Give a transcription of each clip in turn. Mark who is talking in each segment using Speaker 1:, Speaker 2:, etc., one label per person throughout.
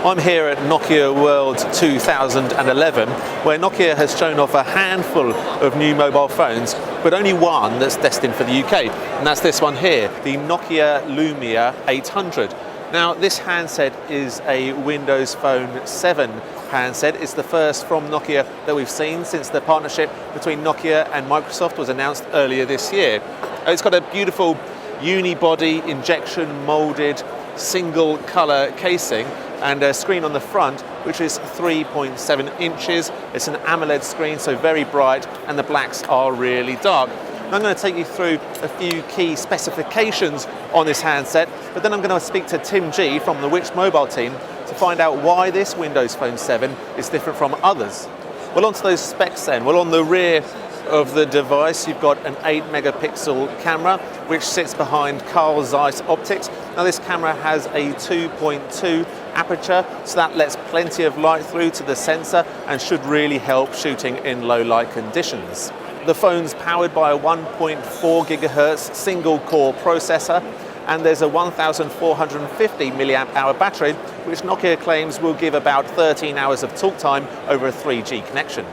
Speaker 1: I'm here at Nokia World 2011, where Nokia has shown off a handful of new mobile phones, but only one that's destined for the UK, and that's this one here, the Nokia Lumia 800. Now, this handset is a Windows Phone 7 handset. It's the first from Nokia that we've seen since the partnership between Nokia and Microsoft was announced earlier this year. It's got a beautiful unibody injection molded single color casing and a screen on the front which is 3.7 inches. It's an AMOLED screen, so very bright, and the blacks are really dark. And I'm going to take you through a few key specifications on this handset, but then I'm going to speak to Tim G from the Which Mobile team to find out why this Windows Phone 7 is different from others. Well, onto those specs then. Well, on the rear of the device, you've got an 8 megapixel camera, which sits behind Carl Zeiss optics. Now, this camera has a 2.2 aperture, so that lets plenty of light through to the sensor and should really help shooting in low light conditions. The phone's powered by a 1.4 gigahertz single core processor, and there's a 1450 milliamp hour battery, which Nokia claims will give about 13 hours of talk time over a 3G connection.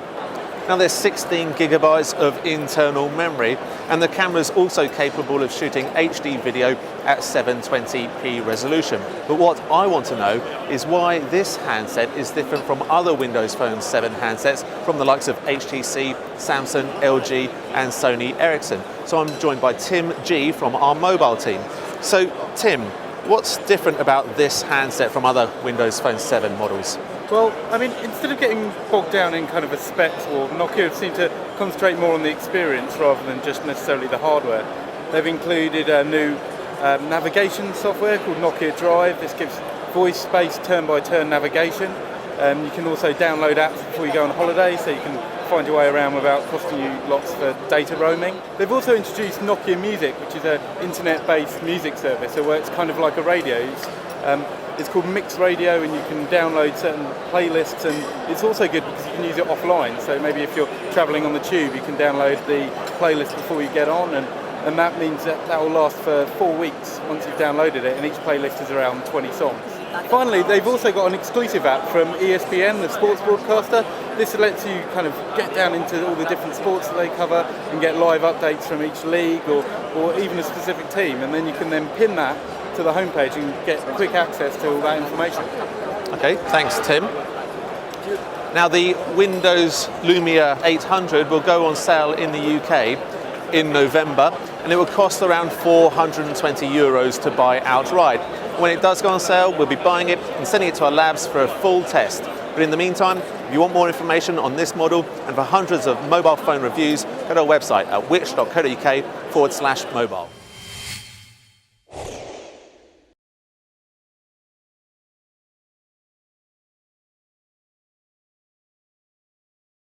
Speaker 1: Now, there's 16 gigabytes of internal memory, and the camera's also capable of shooting HD video at 720p resolution. But what I want to know is why this handset is different from other Windows Phone 7 handsets from the likes of HTC, Samsung, LG and Sony Ericsson. So I'm joined by Tim G from our mobile team. So Tim, what's different about this handset from other Windows Phone 7 models?
Speaker 2: Well, I mean, instead of getting bogged down in kind of a specs war, Nokia seem to concentrate more on the experience rather than just necessarily the hardware. They've included a new navigation software called Nokia Drive. This gives voice-based turn-by-turn navigation. You can also download apps before you go on holiday, so you can find your way around without costing you lots for data roaming. They've also introduced Nokia Music, which is an internet-based music service. It works kind of like a radio. It's called Mix Radio, and you can download certain playlists, and it's also good because you can use it offline. So maybe if you're travelling on the tube, you can download the playlist before you get on, and that means that will last for 4 weeks once you've downloaded it, and each playlist is around 20 songs. Finally, they've also got an exclusive app from ESPN, the sports broadcaster. This lets you kind of get down into all the different sports that they cover and get live updates from each league or even a specific team, and then you can then pin that to the homepage and get quick access to all that information.
Speaker 1: Okay, thanks Tim. Now, the Windows Lumia 800 will go on sale in the UK in November, and it will cost around €420 to buy outright. When it does go on sale, we'll be buying it and sending it to our labs for a full test. But in the meantime, if you want more information on this model and for hundreds of mobile phone reviews, go to our website at which.co.uk/mobile.